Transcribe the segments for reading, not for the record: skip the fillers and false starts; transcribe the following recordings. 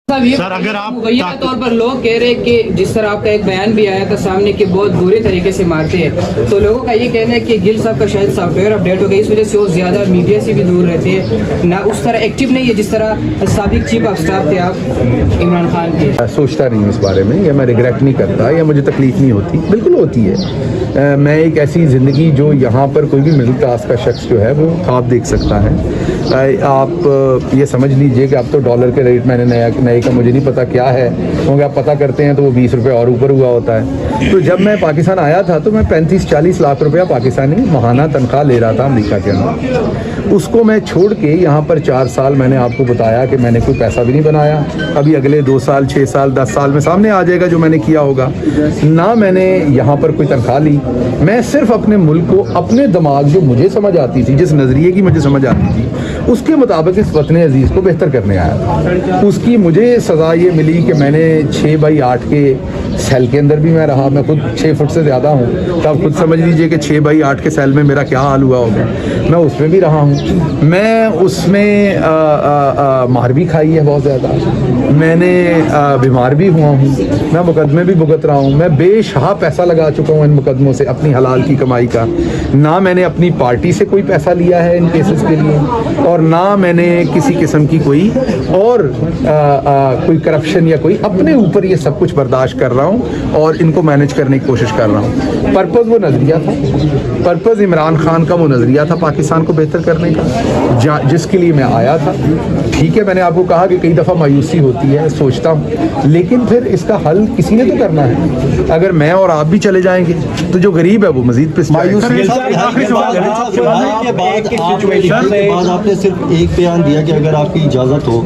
Sir अगर आप मुहैया तौर पर लोग कह रहे हैं कि जिस तरह आपका एक बयान भी आया था सामने कि बहुत बुरे तरीके से मारते हैं, तो लोगों का ये कहना है कि गिल साहब का शायद सॉफ्टवेयर अपडेट हो गया, इस वजह से वो ज़्यादा मीडिया से भी दूर रहते हैं, ना उस तरह एक्टिव नहीं है जिस तरह साबिक चीफ ऑफ स्टाफ थे आप इमरान खान के। सोचता नहीं हूँ इस बारे में, या मैं रिग्रेट नहीं करता, या मुझे तकलीफ नहीं होती, बिल्कुल होती है। मैं एक ऐसी ज़िंदगी जो यहाँ पर कोई भी मिडिल क्लास का शख्स जो है वो ख्वाब देख सकता है। आप ये समझ लीजिए कि अब तो डॉलर के रेट मैंने नए का मुझे नहीं पता क्या है, क्योंकि आप पता करते हैं तो वो 20 रुपये और ऊपर हुआ होता है। तो जब मैं पाकिस्तान आया था तो मैं 35-40 लाख रुपया पाकिस्तानी माहाना तनख्वाह ले रहा था अमेरिका के अंदर। उसको मैं छोड़ के यहाँ पर 4 साल मैंने आपको बताया कि मैंने कोई पैसा भी नहीं बनाया। अभी अगले 2 साल 6 साल 10 साल में सामने आ जाएगा जो मैंने किया होगा। ना मैंने यहाँ पर कोई तनख्वाह ली, मैं सिर्फ अपने मुल्क को अपने दिमाग जो मुझे समझ आती थी, जिस नज़रिए की मुझे समझ आती थी, उसके मुताबिक इस वतन अजीज़ को बेहतर करने आया था। उसकी मुझे सज़ा ये मिली कि मैंने 6x8 के सेल के अंदर भी मैं रहा। मैं खुद 6 फुट से ज़्यादा हूँ, तो आप खुद समझ लीजिए कि 6x8 के सेल में मेरा क्या हाल हुआ होगा। मैं उसमें भी रहा हूँ, मैं उसमें मार भी खाई है बहुत ज़्यादा, मैंने बीमार भी हुआ हूँ, मैं मुकदमे भी भुगत रहा हूँ। मैं बेशहा पैसा लगा चुका हूँ इन मुकदमों से, अपनी हलाल की कमाई का। ना मैंने अपनी पार्टी से कोई पैसा लिया है इन केसेस के लिए, और ना मैंने किसी किस्म की कोई और कोई करप्शन या कोई, अपने ऊपर ये सब कुछ बर्दाश्त कर रहा हूँ और इनको मैनेज करने की कोशिश कर रहा हूँ। पर्पज़ वो नज़रिया था, पर्पज़ इमरान खान का वो नज़रिया था पाकिस्तान को बेहतर करने का, जिसके लिए मैं आया था। ठीक है, मैंने आपको कहा कि कई दफ़ा मायूसी होती है, सोचता हूँ, लेकिन फिर इसका हल किसी ने तो करना है। अगर मैं और आप भी चले जाएंगे तो जो गरीब है वो मजीद आपने सिर्फ एक बयान दिया कि अगर आपकी इजाज़त हो,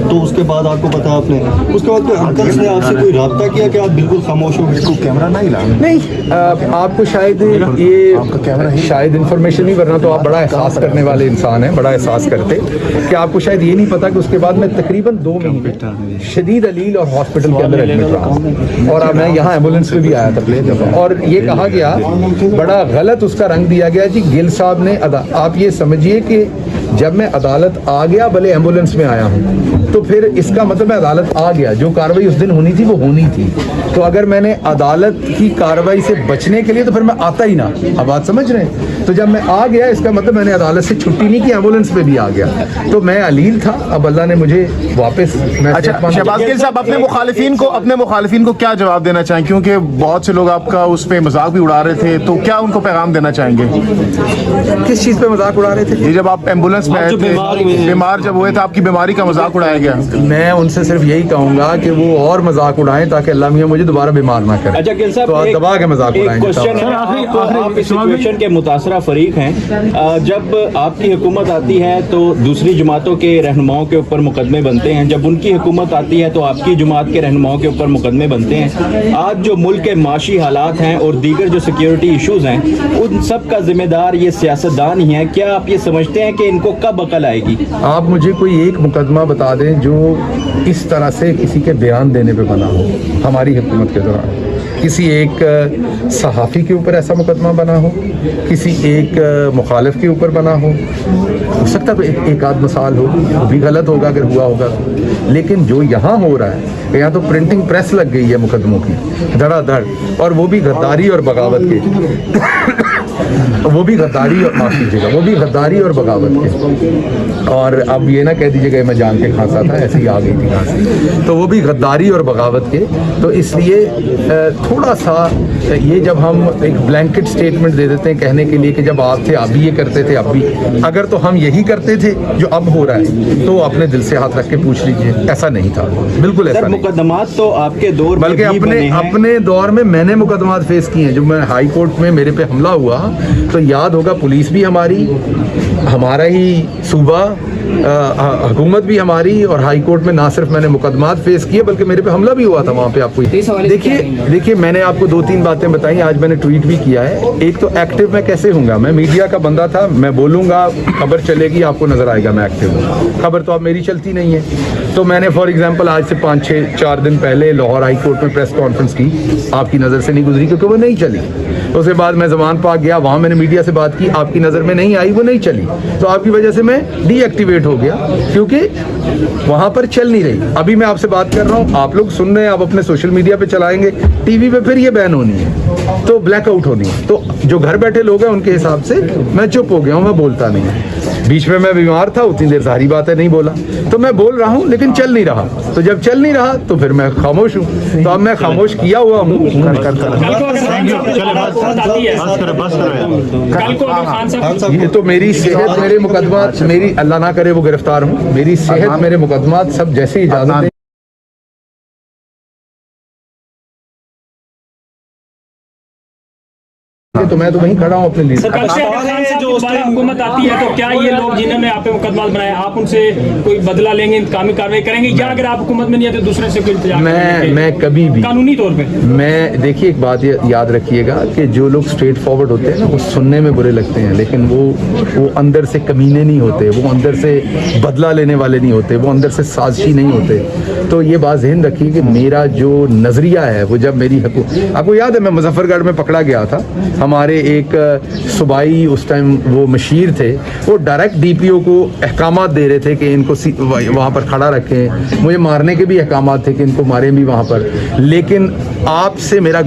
तो उसके बाद आपको पता आपने उसके बाद कोई अंकल्स ने आपसे कोई रब्ता किया कि आप बिल्कुल खामोश हो? इसको कैमरा नहीं, आपको शायद ये शायद इन्फॉर्मेशन नहीं, वरना तो आप बड़ा एहसास करने वाले इंसान हैं, बड़ा एहसास करते कि आपको शायद ये नहीं पता कि उसके बाद मैं तकरीबन 2 महीने शदीद अलील और हॉस्पिटल के अंदर एडमिट रहा, और मैं यहाँ एम्बुलेंस में भी आया था। और ये कहा गया, बड़ा गलत उसका रंग दिया गया जी, गिल साहब ने आप ये समझिए कि जब मैं अदालत आ गया, भले एम्बुलेंस में आया हूँ, तो फिर इसका मतलब मैं अदालत आ गया, जो कार्रवाई उस दिन होनी थी वो होनी थी। तो अगर मैंने अदालत की कार्रवाई से बचने के लिए, तो फिर मैं आता ही ना। अब बात समझ रहे हैं? तो जब मैं आ गया, इसका मतलब मैंने अदालत से छुट्टी नहीं की, एम्बुलेंस पे भी आ गया, तो मैं अलील था। अब अल्लाह ने मुझे वापस। अच्छा, शहबाज गिल साहब, अपने मुखालिफिन को क्या जवाब देना चाहेंगे, क्योंकि बहुत से लोग आपका उस पर मजाक भी उड़ा रहे थे, तो क्या उनको पैगाम देना चाहेंगे? किस चीज़ पे मजाक उड़ा रहे थे? ये जब आप एम्बुलेंस में आए थे, बीमार जब हुए थे, आपकी बीमारी का मजाक उड़ाया गया। मैं उनसे सिर्फ यही कहूँगा कि वो और मजाक उड़ाएं, ताकि अल्लाह मियां मुझे दोबारा बीमार ना करे। अच्छा गिल साहब, तो आप दबा के मजाक उड़ाएंगे। आप इस सिचुएशन के मुतासरा फरीक हैं। जब आपकी हुकूमत आती है तो दूसरी जमातों के रहनुमाओं के ऊपर मुकदमे बनते हैं, जब उनकी हुकूमत आती है तो आपकी जमात के रहनुमाओं के ऊपर मुकदमे बनते हैं। आज जो मुल्क के माशी हालात हैं और दीगर जो सिक्योरिटी इशूज़ हैं, उन सब का जिम्मेदार ये सियासतदान ही है। क्या आप ये समझते हैं कि इनको कब अकल आएगी? आप मुझे कोई एक मुकदमा बता दें जो इस तरह से किसी के बयान देने पे बना हो हमारी हुकूमत के दौरान। किसी एक सहाफ़ी के ऊपर ऐसा मुकदमा बना हो, किसी एक मुखालिफ के ऊपर बना हो सकता है एक आध मिसाल हो, वो भी गलत होगा अगर हुआ होगा। लेकिन जो यहाँ हो रहा है, यहाँ तो प्रिंटिंग प्रेस लग गई है मुकदमों की धड़ाधड़, और वो भी गद्दारी और बगावत के वो भी गद्दारी और माफ़ कीजिएगा, वो भी गद्दारी और बगावत के। और अब ये ना कह दीजिएगा मैं जान के खांसा था, ऐसी आ गई थी खांसी, तो वो भी गद्दारी और बगावत के। तो इसलिए थोड़ा सा ये जब हम एक ब्लैंकेट स्टेटमेंट दे देते हैं कहने के लिए कि जब आप थे आप भी ये करते थे, अब भी अगर तो हम यही करते थे जो अब हो रहा है, तो अपने दिल से हाथ रख के पूछ लीजिए, ऐसा नहीं था, बिल्कुल ऐसा नहीं। मुकदमात तो आपके दौर में, बल्कि अपने दौर में मैंने मुकदमात फेस किए हैं। जब मैं हाई कोर्ट में मेरे पे हमला हुआ, तो याद होगा पुलिस भी हमारी, हमारा ही सूबा, हुकूमत भी हमारी, और हाई कोर्ट में ना सिर्फ मैंने मुकदमात फेस किए बल्कि मेरे पे हमला भी हुआ था वहाँ पे। आपको देखिए मैंने आपको 2-3 बातें बताई, आज मैंने ट्वीट भी किया है। एक तो एक्टिव मैं कैसे हूँगा, मैं मीडिया का बंदा था, मैं बोलूँगा, खबर चलेगी, आपको नजर आएगा मैं एक्टिव हूँ। खबर तो अब मेरी चलती नहीं है, तो मैंने फॉर एग्जाम्पल आज से 5-6-4 दिन पहले लाहौर हाई कोर्ट में प्रेस कॉन्फ्रेंस की, आपकी नज़र से नहीं गुजरी क्योंकि वो नहीं चली। اس کے بعد میں زمان پاک گیا, وہاں میں نے میڈیا سے بات کی, آپ کی نظر میں نہیں آئی, وہ نہیں چلی, تو آپ کی وجہ سے میں ڈی ایکٹیویٹ ہو گیا کیونکہ وہاں پر چل نہیں رہی. ابھی میں آپ سے بات کر رہا ہوں, آپ لوگ سن رہے ہیں, آپ اپنے سوشل میڈیا پہ چلائیں گے, ٹی وی پہ پھر یہ بین ہونی ہے, تو بلیک آؤٹ ہونی ہے. تو جو گھر بیٹھے لوگ ہیں ان کے حساب سے میں چپ ہو گیا ہوں, میں بولتا نہیں. بیچ میں بیمار تھا, اتنی دیر ساری بات ہے نہیں بولا, تو میں بول رہا ہوں لیکن چل نہیں رہا. تو جب چل نہیں رہا تو پھر میں خاموش ہوں. تو اب میں خاموش کیا ہوا ہوں. یہ تو میری صحت, میرے مقدمات, میری اللہ نہ کرے وہ گرفتار ہوں, میری صحت, میرے مقدمات سب جیسے اجازت دیں تو میں تو وہیں کھڑا ہوں اپنے لیے. حکومت آتی ہے تو کیا یہ لوگ جنہوں نے آپ پہ مقدمات بنائے, آپ ان سے کوئی بدلہ لیں گے, انتقامی کاروائی کریں گے, یا اگر آپ حکومت میں نہیں آتے دوسرے سے کوئی انتظام کریں گے؟ میں کبھی بھی قانونی طور پہ میں دیکھیے ایک بات یاد رکھیے گا کہ جو لوگ اسٹریٹ فارورڈ ہوتے ہیں نا, وہ سننے میں برے لگتے ہیں, لیکن وہ اندر سے کمینے نہیں ہوتے, وہ اندر سے بدلہ لینے والے نہیں ہوتے, وہ اندر سے سازشی نہیں ہوتے. تو یہ بات ذہن رکھیے کہ میرا جو نظریہ ہے وہ جب میری آپ کو یاد ہے میں مظفر گڑھ میں پکڑا گیا تھا, ہمارے ایک صوبائی اس ٹائم وہ مشیر تھے, وہ ڈائریکٹ ڈی پی او کو احکامات دے رہے تھے کہ ان کو وہاں پر کھڑا رکھیں, مجھے مارنے کے بھی احکامات تھے کہ ان کو ماریں بھی وہاں پر. لیکن آپ سے میرا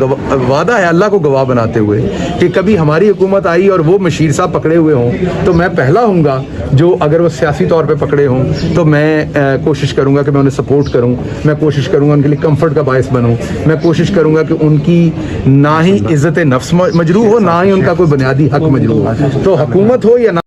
وعدہ ہے اللہ کو گواہ بناتے ہوئے کہ کبھی ہماری حکومت آئی اور وہ مشیر صاحب پکڑے ہوئے ہوں تو میں پہلا ہوں گا جو, اگر وہ سیاسی طور پہ پکڑے ہوں تو میں کوشش کروں گا کہ میں انہیں سپورٹ کروں, میں کوشش کروں گا ان کے لیے کمفرٹ کا باعث بنوں, میں کوشش کروں گا کہ ان کی نہ ہی عزت نفس مجروح ہو, نہ ہی ان کا کوئی بنیادی حق مجروح ہو. تو حکومت ہو یا نہ